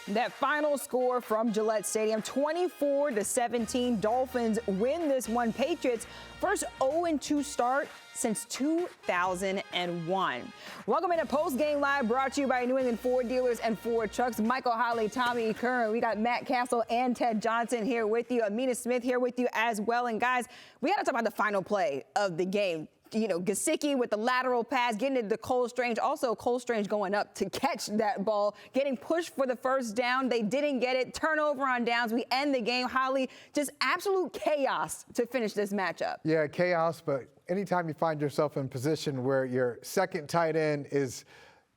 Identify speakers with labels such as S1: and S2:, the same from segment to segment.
S1: That final score from Gillette Stadium, 24-17. Dolphins win this one. Patriots first 0-2 start since 2001. Welcome into Post Game Live, brought to you by New England Ford Dealers and Ford Trucks. Michael Holley, Tommy Curran. We got Matt Cassel and Ted Johnson here with you. Amina Smith here with you as well. And guys, we got to talk about the final play of the game. You know, Gesicki with the lateral pass, getting it to Cole Strange. Also, Cole Strange going up to catch that ball, getting pushed for the first down. They didn't get it. Turnover on downs. We end the game. Holley, just absolute chaos to finish this matchup.
S2: Yeah, chaos, but anytime you find yourself in position where your second tight end is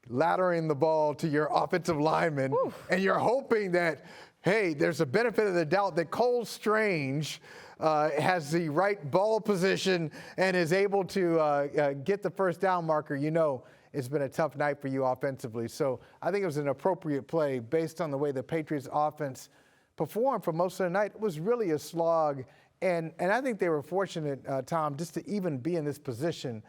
S2: laddering the ball to your offensive lineman, and you're hoping that, hey, there's a benefit of the doubt that Cole Strange has the right ball position and is able to get the first down marker, you know it's been a tough night for you offensively. So I think it was an appropriate play based on the way the Patriots offense performed for most of the night. It was really a slog. And I think they were fortunate, Tom, just to even be in this position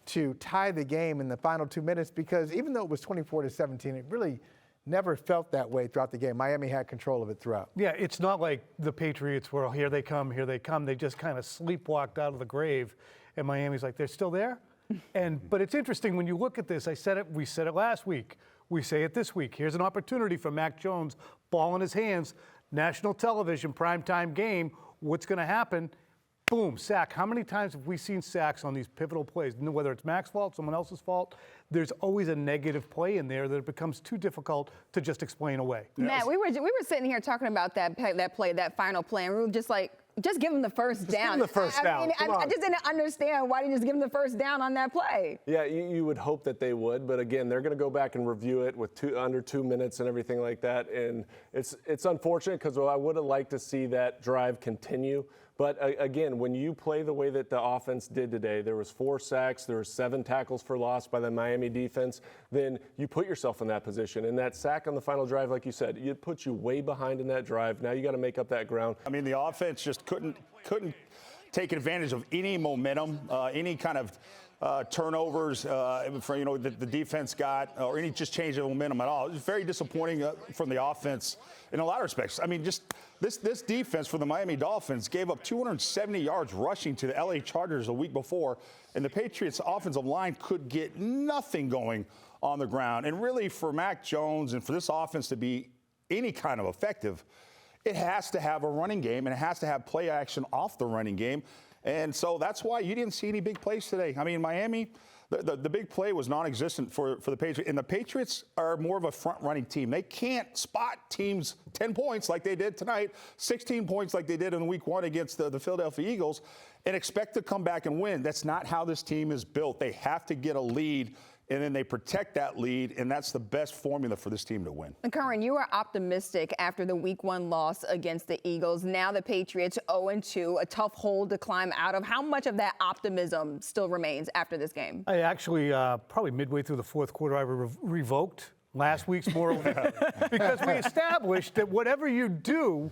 S2: to tie the game in the final 2 minutes, because even though it was 24-17, it really never felt that way throughout the game. Miami had control of it throughout.
S3: Yeah, it's not like the Patriots were, here they come, here they come. They just kind of sleepwalked out of the grave, and Miami's like, they're still there? But it's interesting when you look at this. We said it last week. We say it this week. Here's an opportunity for Mac Jones, ball in his hands, national television, primetime game. What's going to happen? Boom, sack. How many times have we seen sacks on these pivotal plays? Whether it's Mac's fault, someone else's fault, there's always a negative play in there that it becomes too difficult to just explain away.
S1: Matt, we were sitting here talking about that play, that final play, and we were just like, just give him the first down.
S3: Give him the first down.
S1: I just didn't understand why didn't you just give him the first down on that play.
S4: Yeah, you would hope that they would, but again, they're going to go back and review it with under 2 minutes and everything like that. And it's unfortunate because I would have liked to see that drive continue. But again, when you play the way that the offense did today, there was 4 sacks, there were 7 tackles for loss by the Miami defense, then you put yourself in that position. And that sack on the final drive, like you said, it puts you way behind in that drive. Now you got to make up that ground.
S5: I mean, the offense just couldn't take advantage of any momentum, any kind of turnovers the defense got, or any just change of momentum at all. It was very disappointing from the offense in a lot of respects. I mean, just this defense for the Miami Dolphins gave up 270 yards rushing to the LA Chargers a week before, and the Patriots offensive line could get nothing going on the ground. And really, for Mac Jones and for this offense to be any kind of effective, it has to have a running game, and it has to have play action off the running game. And so that's why you didn't see any big plays today. I mean, Miami, the big play was non-existent for the Patriots. And the Patriots are more of a front-running team. They can't spot teams 10 points like they did tonight, 16 points like they did in week 1 against the Philadelphia Eagles, and expect to come back and win. That's not how this team is built. They have to get a lead, and then they protect that lead, and that's the best formula for this team to win.
S1: Curran, you were optimistic after the week 1 loss against the Eagles. Now the Patriots 0-2, a tough hole to climb out of. How much of that optimism still remains after this game?
S3: I actually, probably midway through the fourth quarter, I revoked last week's moral victory because we established that whatever you do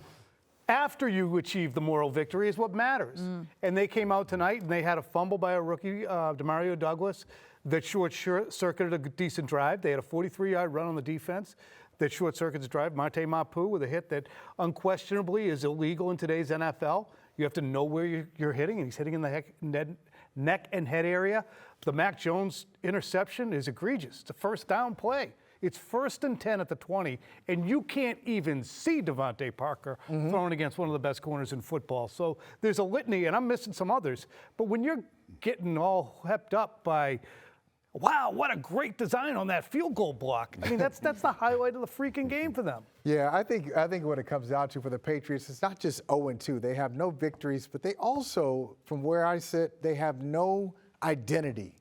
S3: after you achieve the moral victory is what matters. And they came out tonight and they had a fumble by a rookie, Demario Douglas, that short-circuited a decent drive. They had a 43-yard run on the defense that short-circuits a drive. Mate Mapu with a hit that unquestionably is illegal in today's NFL. You have to know where you're hitting, and he's hitting in the neck and head area. The Mac Jones interception is egregious. It's a first down play. It's 1st and 10 at the 20, and you can't even see Devontae Parker thrown against one of the best corners in football. So there's a litany, and I'm missing some others. But when you're getting all hepped up by, wow, what a great design on that field goal block. I mean, that's the highlight of the freaking game for them.
S2: Yeah, I think what it comes down to for the Patriots, it's not just 0-2. They have no victories, but they also, from where I sit, they have no identity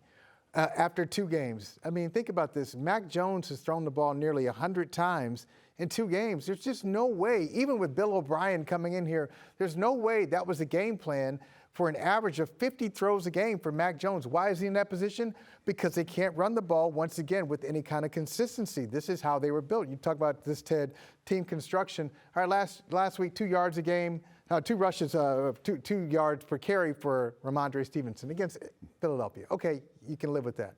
S2: after 2 games. I mean, think about this. Mac Jones has thrown the ball nearly 100 times in 2 games. There's just no way, even with Bill O'Brien coming in here, there's no way that was the game plan for an average of 50 throws a game for Mac Jones. Why is he in that position? Because they can't run the ball, once again, with any kind of consistency. This is how they were built. You talk about this, Ted, team construction. All right, last week, 2 yards a game, 2 rushes, 2 yards per carry for Ramondre Stevenson against Philadelphia. Okay, you can live with that.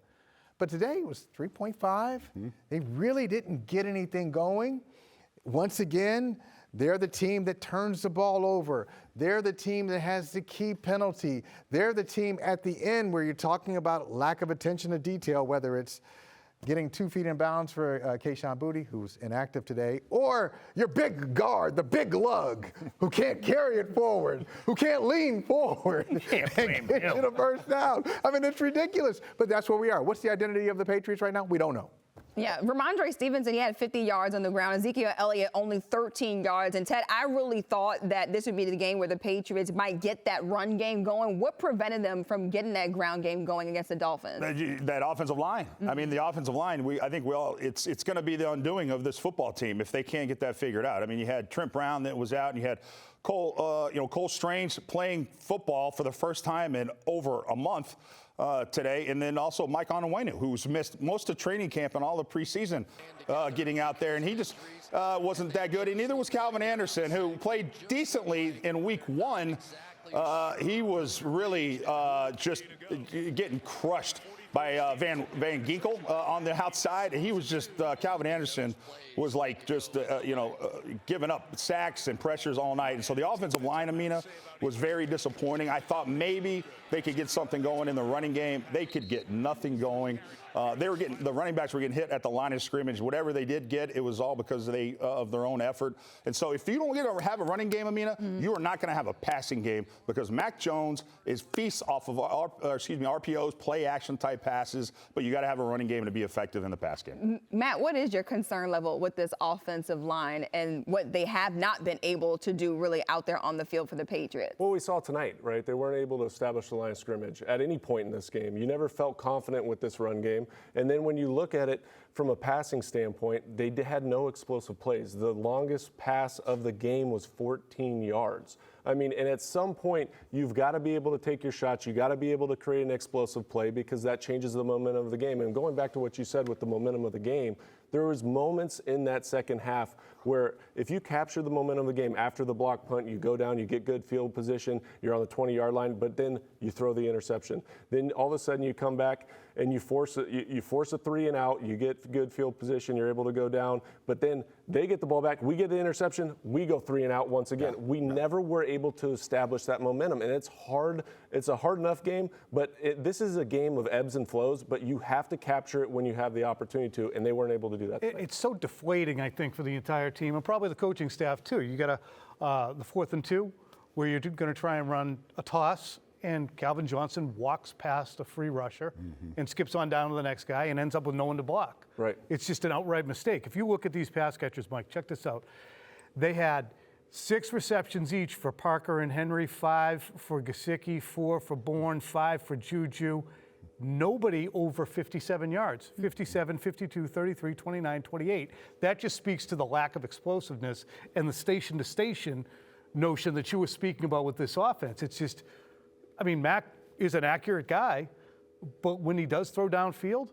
S2: But today it was 3.5. They really didn't get anything going. once again, they're the team that turns the ball over. They're the team that has the key penalty. They're the team at the end where you're talking about lack of attention to detail, whether it's getting 2 feet in bounds for Kayshon Boutte, who's inactive today, or your big guard, the big lug, who can't carry it forward, who can't lean forward and get you the first down. I mean, it's ridiculous, but that's where we are. What's the identity of the Patriots right now? We don't know.
S1: Yeah, Ramondre Stevenson, he had 50 yards on the ground. Ezekiel Elliott only 13 yards. And Ted, I really thought that this would be the game where the Patriots might get that run game going. What prevented them from getting that ground game going against the Dolphins?
S5: That offensive line. I mean, the offensive line. It's going to be the undoing of this football team if they can't get that figured out. I mean, you had Trent Brown that was out, and you had Cole Strange playing football for the first time in over a month. Today, and then also Mike Onwenu, who's missed most of training camp and all the preseason, getting out there, and he just wasn't that good. And neither was Calvin Anderson, who played decently in week 1. He was really just getting crushed by Van Ginkel on the outside. He was just Calvin Anderson was like just giving up sacks and pressures all night. And so the offensive line, Amina, was very disappointing. I thought maybe they could get something going in the running game. They could get nothing going. The running backs were getting hit at the line of scrimmage. Whatever they did get, it was all because of their own effort. And so if you don't have a running game, Amina, you are not going to have a passing game because Mac Jones feasts off of RPOs, play action type passes, but you got to have a running game to be effective in the pass game.
S1: Matt, what is your concern level with this offensive line and what they have not been able to do really out there on the field for the Patriots?
S4: Well, we saw tonight, right? They weren't able to establish the line of scrimmage at any point in this game. You never felt confident with this run game. And then when you look at it from a passing standpoint, they had no explosive plays. The longest pass of the game was 14 yards. I mean, and at some point, you've got to be able to take your shots. You got to be able to create an explosive play because that changes the momentum of the game. And going back to what you said with the momentum of the game, there was moments in that second half where if you capture the momentum of the game after the block punt, you go down, you get good field position, you're on the 20-yard line, but then you throw the interception. Then all of a sudden you come back and you force a 3 and out, you get good field position, you're able to go down, but then they get the ball back, we get the interception, we go 3 and out once again. We never were able to establish that momentum, and it's hard. It's a hard enough game, but this is a game of ebbs and flows, but you have to capture it when you have the opportunity to, and they weren't able to do that.
S3: It's so deflating, I think, for the entire team and probably the coaching staff too. You got the 4th and 2 where you're going to try and run a toss, and Calvin Johnson walks past a free rusher and skips on down to the next guy and ends up with no one to block.
S4: Right.
S3: It's just an outright mistake. If you look at these pass catchers, Mike, check this out. They had 6 receptions each for Parker and Henry, 5 for Gesicki, 4 for Bourne, 5 for Juju. Nobody over 57 yards, 57, 52, 33, 29, 28. That just speaks to the lack of explosiveness and the station-to-station notion that you were speaking about with this offense. It's just, I mean, Mac is an accurate guy, but when he does throw downfield,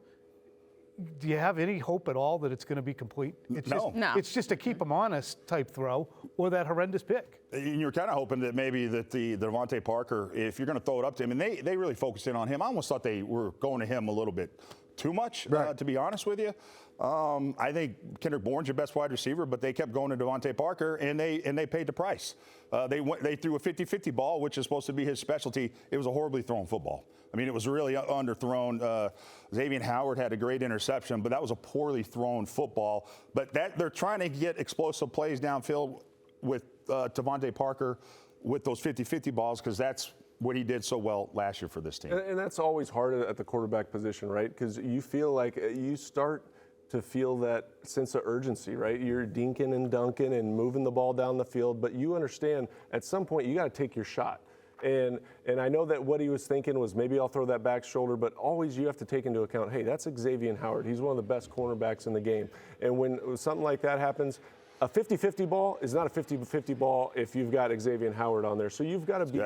S3: do you have any hope at all that it's going to be complete? It's
S5: No.
S3: It's just a keep him honest type throw or that horrendous pick.
S5: And you're kind of hoping that maybe that the Devontae Parker, if you're going to throw it up to him, and they really focused in on him. I almost thought they were going to him a little bit too much,
S2: right.
S5: To be honest with you. I think Kendrick Bourne's your best wide receiver, but they kept going to Devontae Parker, and they paid the price. They threw a 50-50 ball, which is supposed to be his specialty. It was a horribly thrown football. I mean, it was really underthrown. Xavier Howard had a great interception, but that was a poorly thrown football. But they're trying to get explosive plays downfield with Devontae Parker with those 50-50 balls because that's what he did so well last year for this team.
S4: And that's always hard at the quarterback position, right? Because you feel like you start to feel that sense of urgency, right? You're dinking and dunking and moving the ball down the field, but you understand at some point you got to take your shot. And I know that what he was thinking was maybe I'll throw that back shoulder, but always you have to take into account, hey, that's Xavier Howard. He's one of the best cornerbacks in the game. And when something like that happens, a 50-50 ball is not a 50-50 ball if you've got Xavier Howard on there. So you've got to be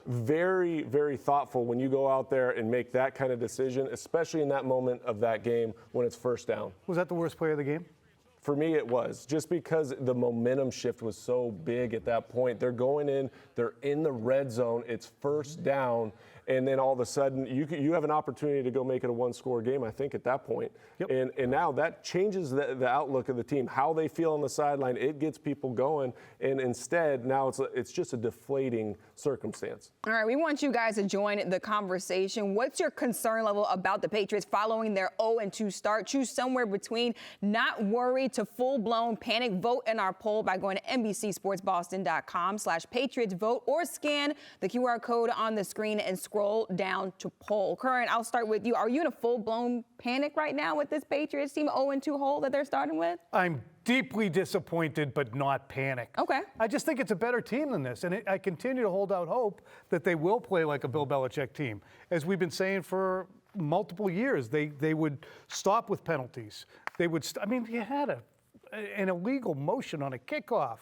S4: very, very thoughtful when you go out there and make that kind of decision, especially in that moment of that game when it's first down.
S3: Was that the worst play of the game?
S4: For me, it was, just because the momentum shift was so big at that point. They're going in, they're in the red zone, it's first down, and then all of a sudden you have an opportunity to go make it a one-score game, I think, at that point.
S3: Yep.
S4: And now that changes the outlook of the team, how they feel on the sideline. It gets people going, and instead now it's just a deflating circumstance.
S1: All right, we want you guys to join the conversation. What's your concern level about the Patriots following their 0-2 start? Choose somewhere between not worried to full-blown panic. Vote in our poll by going to NBCSportsBoston.com/Patriots vote or scan the QR code on the screen and scroll down to poll. Curran, I'll start with you. Are you in a full-blown panic right now with this Patriots team 0-2 hole that they're starting with?
S3: I'm deeply disappointed, but not panic.
S1: Okay.
S3: I just think it's a better team than this, and I continue to hold out hope that they will play like a Bill Belichick team. As we've been saying for multiple years, they would stop with penalties. They would. You had an illegal motion on a kickoff.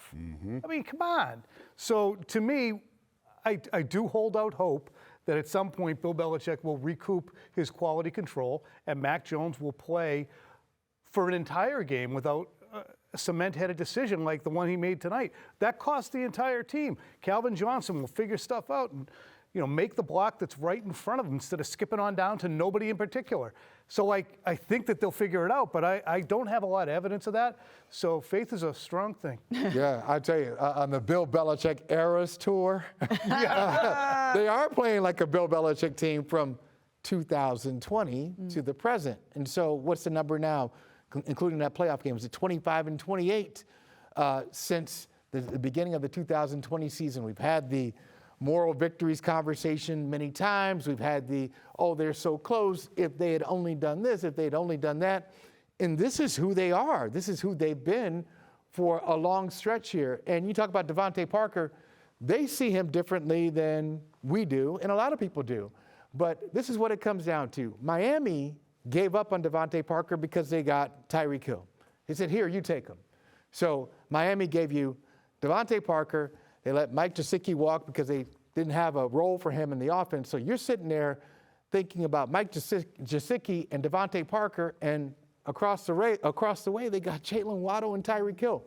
S3: I mean, come on. So to me, I do hold out hope that at some point Bill Belichick will recoup his quality control and Mac Jones will play for an entire game without a cement-headed decision like the one he made tonight. That cost the entire team. Calvin Johnson will figure stuff out and make the block that's right in front of him instead of skipping on down to nobody in particular. So I think that they'll figure it out, but I don't have a lot of evidence of that. So faith is a strong thing.
S2: Yeah, I tell you, on the Bill Belichick Eras tour, they are playing like a Bill Belichick team from 2020 to the present. And so what's the number now, including that playoff game? Is it 25-28 since the beginning of the 2020 season? We've had the moral victories conversation many times. We've had they're so close. If they had only done this, if they had only done that. And this is who they are. This is who they've been for a long stretch here. And you talk about Devontae Parker, they see him differently than we do, and a lot of people do. But this is what it comes down to. Miami gave up on Devontae Parker because they got Tyreek Hill. He said, here, you take him. So Miami gave you Devontae Parker. They let Mike Gesicki walk because they didn't have a role for him in the offense. So you're sitting there thinking about Mike Gesicki and Devontae Parker, and across the way, they got Jalen Waddle and Tyreek Hill.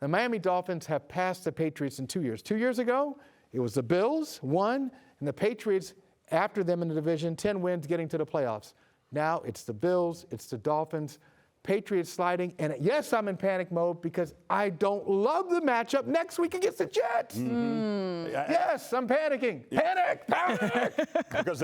S2: The Miami Dolphins have passed the Patriots in 2 years. 2 years ago, it was the Bills, 1, and the Patriots after them in the division, 10 wins getting to the playoffs. Now it's the Bills, it's the Dolphins. Patriots sliding, and yes, I'm in panic mode because I don't love the matchup next week against the Jets. Yes, I'm panicking. Panic!
S5: Because